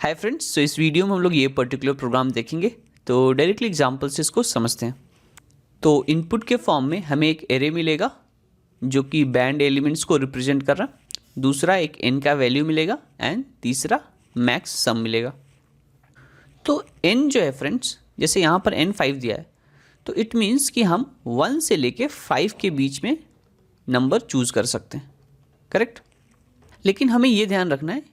Hi friends, सो इस video में हम लोग ये पर्टिकुलर प्रोग्राम देखेंगे। तो डायरेक्टली एग्जांपल से इसको समझते हैं। तो इनपुट के फॉर्म में हमें एक एरे मिलेगा जो कि बैंड एलिमेंट्स को रिप्रेजेंट कर रहा, दूसरा एक n का वैल्यू मिलेगा एंड तीसरा मैक्स सम मिलेगा। तो n जो है फ्रेंड्स, जैसे यहाँ पर n 5 दिया है तो इट मीन्स कि हम 1 से लेके 5 के बीच में नंबर चूज़ कर सकते हैं, करेक्ट। लेकिन हमें ये ध्यान रखना है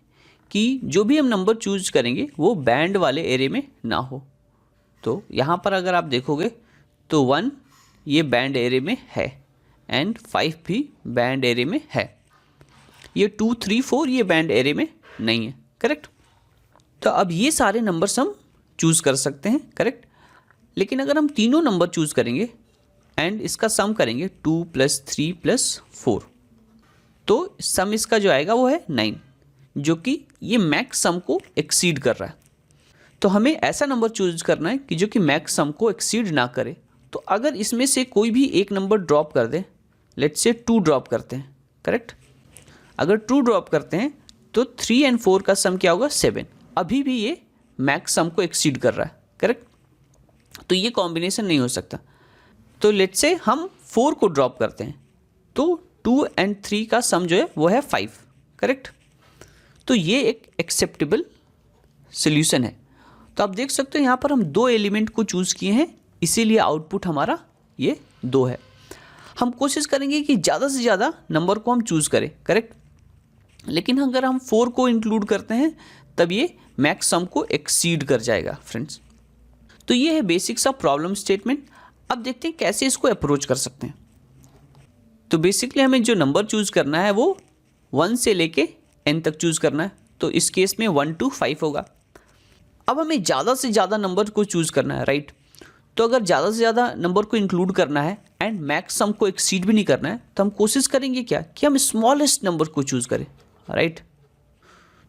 कि जो भी हम नंबर चूज करेंगे वो बैंड वाले एरे में ना हो। तो यहाँ पर अगर आप देखोगे तो 1 ये बैंड एरे में है एंड 5 भी बैंड एरे में है। ये 2, 3, 4 ये बैंड एरे में नहीं है, करेक्ट। तो अब ये सारे नंबर्स हम चूज कर सकते हैं, करेक्ट। लेकिन अगर हम तीनों नंबर चूज करेंगे एंड इसका सम करेंगे 2 + 3 + 4 तो सम इसका जो आएगा वो है 9, जो कि ये मैक्स सम को एक्सीड कर रहा है। तो हमें ऐसा नंबर चूज करना है कि जो कि मैक्स सम को एक्सीड ना करे। तो अगर इसमें से कोई भी एक नंबर ड्रॉप कर दे, लेट्स से 2 ड्रॉप करते हैं, करेक्ट। अगर 2 ड्रॉप करते हैं तो 3 और 4 का सम क्या होगा 7। अभी भी ये मैक्स सम को एक्सीड कर रहा है, करेक्ट। तो ये कॉम्बिनेशन नहीं हो सकता। तो लेट्स से हम 4 को ड्रॉप करते हैं तो 2 और 3 का सम जो है वो है 5, करेक्ट। तो ये एक एक्सेप्टेबल सोल्यूशन है। तो आप देख सकते हो यहाँ पर हम 2 एलिमेंट को चूज़ किए हैं, इसीलिए आउटपुट हमारा ये 2 है। हम कोशिश करेंगे कि ज़्यादा से ज़्यादा नंबर को हम चूज़ करें, करेक्ट। लेकिन अगर हम 4 को इंक्लूड करते हैं तब ये मैक्स सम को एक्सीड कर जाएगा फ्रेंड्स। तो ये है बेसिक सा प्रॉब्लम स्टेटमेंट। अब देखते हैं कैसे इसको अप्रोच कर सकते हैं। तो बेसिकली हमें जो नंबर चूज़ करना है वो 1 से लेके n तक चूज़ करना है। तो इस केस में 1 to 5 होगा। अब हमें ज़्यादा से ज़्यादा नंबर को चूज़ करना है, राइट। तो अगर ज़्यादा से ज़्यादा नंबर को इंक्लूड करना है एंड मैक्स सम को एक्सीड भी नहीं करना है तो हम कोशिश करेंगे क्या कि हम स्मॉलेस्ट नंबर को चूज़ करें, राइट।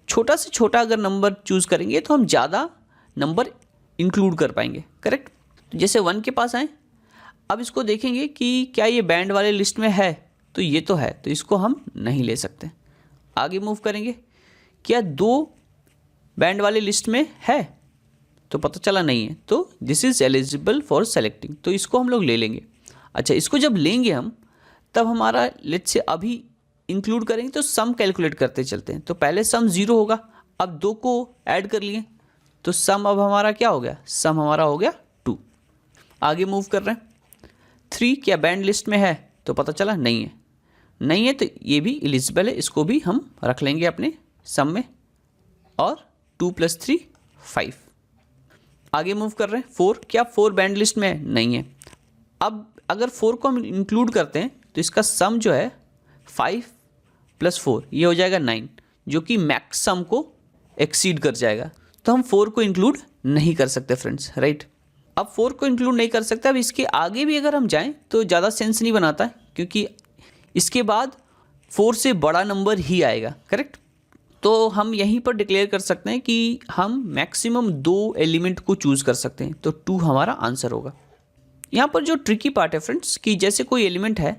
छोटा से छोटा अगर नंबर चूज़ करेंगे तो हम ज़्यादा नंबर इंक्लूड कर पाएंगे, करेक्ट। तो जैसे 1 के पास आए, अब इसको देखेंगे कि क्या ये बैंड वाले लिस्ट में है। तो ये तो है, तो इसको हम नहीं ले सकते। आगे मूव करेंगे, क्या 2 बैंड वाले लिस्ट में है, तो पता चला नहीं है। तो this is eligible for selecting, तो इसको हम लोग ले लेंगे। अच्छा, इसको जब लेंगे हम तब हमारा लेट्स से अभी इंक्लूड करेंगे तो सम कैलकुलेट करते चलते हैं। तो पहले सम 0 होगा, अब 2 को ऐड कर लिए तो सम अब हमारा क्या हो गया, सम हमारा हो गया 2। आगे मूव कर रहे हैं, 3 क्या बैंड लिस्ट में है, तो पता चला नहीं है। नहीं है तो ये भी एलिजिबल है, इसको भी हम रख लेंगे अपने सम में। और 2 + 3 5। आगे मूव कर रहे हैं, 4 क्या 4 बैंड लिस्ट में है, नहीं है। अब अगर 4 को हम इंक्लूड करते हैं तो इसका सम जो है 5 + 4 ये हो जाएगा 9, जो कि मैक्स सम को एक्सीड कर जाएगा। तो हम 4 को इंक्लूड नहीं कर सकते फ्रेंड्स, राइट। अब 4 को इंक्लूड नहीं कर सकते। अब इसके आगे भी अगर हम जाएं तो ज़्यादा सेंस नहीं बनाता है, क्योंकि इसके बाद 4 से बड़ा नंबर ही आएगा, करेक्ट। तो हम यहीं पर डिक्लेयर कर सकते हैं कि हम मैक्सिमम 2 एलिमेंट को चूज़ कर सकते हैं। तो 2 हमारा आंसर होगा। यहाँ पर जो ट्रिकी पार्ट है फ्रेंड्स कि जैसे कोई एलिमेंट है,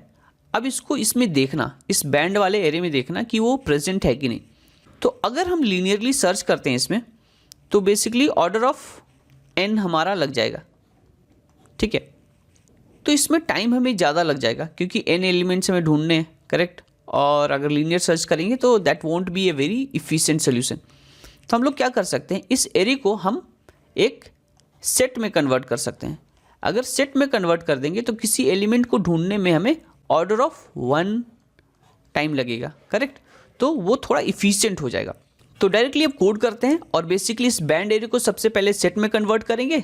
अब इसको इसमें देखना, इस बैंड वाले एरे में देखना कि वो प्रेजेंट है कि नहीं। तो अगर हम लीनियरली सर्च करते हैं इसमें तो बेसिकली ऑर्डर ऑफ n हमारा लग जाएगा, ठीक है। तो इसमें टाइम हमें ज़्यादा लग जाएगा क्योंकि n एलिमेंट्स हमें ढूंढने हैं, करेक्ट। और अगर लीनियर सर्च करेंगे तो that won't be a very efficient solution. तो हम लोग क्या कर सकते हैं, इस एरे को हम एक सेट में कन्वर्ट कर सकते हैं। अगर सेट में कन्वर्ट कर देंगे तो किसी एलिमेंट को ढूंढने में हमें ऑर्डर ऑफ 1 टाइम लगेगा, करेक्ट। तो वो थोड़ा इफिशिएंट हो जाएगा। तो डायरेक्टली अब कोड करते हैं और बेसिकली इस बैंड एरे को सबसे पहले सेट में कन्वर्ट करेंगे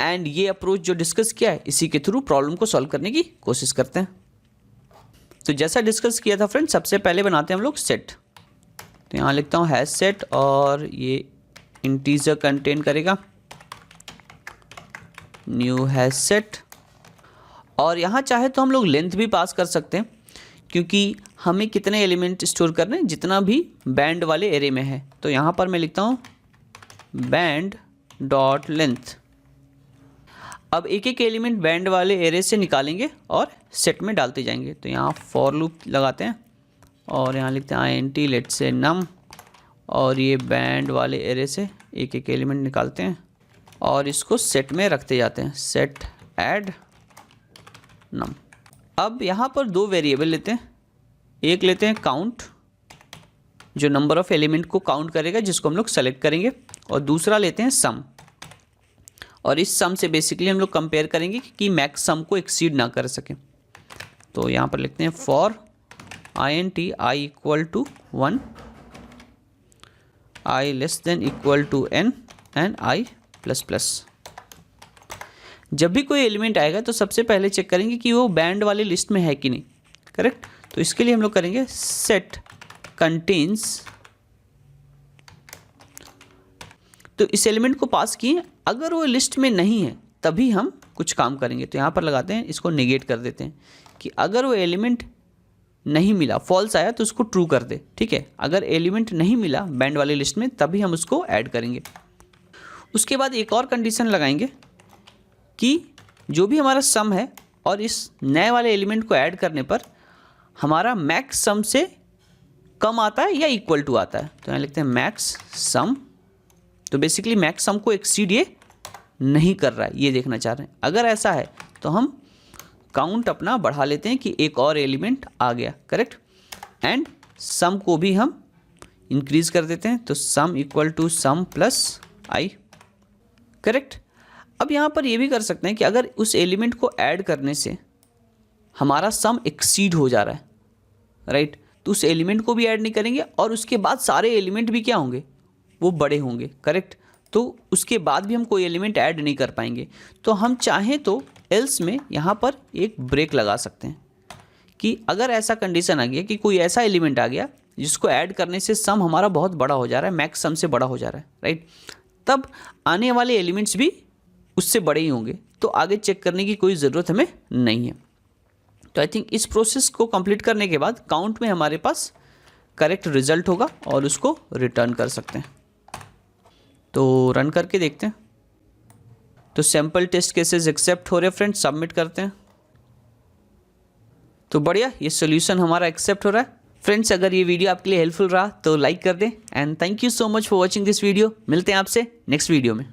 एंड ये अप्रोच जो डिस्कस किया है इसी के थ्रू प्रॉब्लम को सॉल्व करने की कोशिश करते हैं। तो जैसा डिस्कस किया था फ्रेंड्स, सबसे पहले बनाते हैं हम लोग सेट। तो यहाँ लिखता हूँ हैश सेट और ये इंटीजर कंटेन करेगा, न्यू हैश सेट। और यहाँ चाहे तो हम लोग लेंथ भी पास कर सकते हैं, क्योंकि हमें कितने एलिमेंट स्टोर करने हैं, जितना भी बैंड वाले एरे में है। तो यहाँ पर मैं लिखता हूँ बैंड डॉट लेंथ। अब एक एक एलिमेंट बैंड वाले एरे से निकालेंगे और सेट में डालते जाएंगे। तो यहाँ फॉर लूप लगाते हैं और यहाँ लिखते हैं int लेट्स से num और ये बैंड वाले एरे से एक एक एलिमेंट निकालते हैं और इसको सेट में रखते जाते हैं, सेट ऐड नम। अब यहाँ पर दो वेरिएबल लेते हैं, एक लेते हैं काउंट जो नंबर ऑफ एलिमेंट को काउंट करेगा जिसको हम लोग सेलेक्ट करेंगे, और दूसरा लेते हैं सम, और इस सम से बेसिकली हम लोग कंपेयर करेंगे कि मैक्स सम को एक्सीड ना कर सके। तो यहाँ पर लिखते हैं for int i equal to 1, i less than equal to n and i plus plus. जब भी कोई एलिमेंट आएगा तो सबसे पहले चेक करेंगे कि वो बैंड वाली लिस्ट में है कि नहीं, करेक्ट। तो इसके लिए हम लोग करेंगे सेट कंटेन्स, तो इस एलिमेंट को पास किए, अगर वो लिस्ट में नहीं है तभी हम कुछ काम करेंगे। तो यहाँ पर लगाते हैं, इसको नेगेट कर देते हैं कि अगर वो एलिमेंट नहीं मिला, फॉल्स आया तो उसको ट्रू कर दे, ठीक है। अगर एलिमेंट नहीं मिला बैंड वाली लिस्ट में तभी हम उसको ऐड करेंगे। उसके बाद एक और कंडीशन लगाएंगे कि जो भी हमारा सम है और इस नए वाले एलिमेंट को ऐड करने पर हमारा मैक्स सम से कम आता है या इक्वल टू आता है। तो यहाँ लिखते हैं मैक्स सम, तो बेसिकली मैक्स सम को एक्सीड ये नहीं कर रहा है, ये देखना चाह रहे हैं। अगर ऐसा है तो हम काउंट अपना बढ़ा लेते हैं कि एक और एलिमेंट आ गया, करेक्ट, एंड सम को भी हम इंक्रीज कर देते हैं, तो sum equal to sum plus i, correct. अब यहाँ पर ये भी कर सकते हैं कि अगर उस एलिमेंट को ऐड करने से हमारा सम एक्सीड हो जा रहा है, राइट, तो उस एलिमेंट को भी ऐड नहीं करेंगे और उसके बाद सारे एलिमेंट भी क्या होंगे, वो बड़े होंगे, करेक्ट। तो उसके बाद भी हम कोई एलिमेंट ऐड नहीं कर पाएंगे। तो हम चाहें तो एल्स में यहाँ पर एक ब्रेक लगा सकते हैं कि अगर ऐसा कंडीशन आ गया कि कोई ऐसा एलिमेंट आ गया जिसको ऐड करने से सम हमारा बहुत बड़ा हो जा रहा है, मैक्स सम से बड़ा हो जा रहा है, राइट, तब आने वाले एलिमेंट्स भी उससे बड़े ही होंगे, तो आगे चेक करने की कोई ज़रूरत हमें नहीं है। तो आई थिंक इस प्रोसेस को कंप्लीट करने के बाद काउंट में हमारे पास करेक्ट रिजल्ट होगा और उसको रिटर्न कर सकते हैं। तो रन करके देखते हैं। तो सैम्पल टेस्ट केसेस एक्सेप्ट हो रहे हैं फ्रेंड्स, सबमिट करते हैं। तो बढ़िया, ये सोल्यूशन हमारा एक्सेप्ट हो रहा है। फ्रेंड्स, अगर ये वीडियो आपके लिए हेल्पफुल रहा तो लाइक कर दें, and thank you so much for watching this video. मिलते हैं आपसे नेक्स्ट वीडियो में।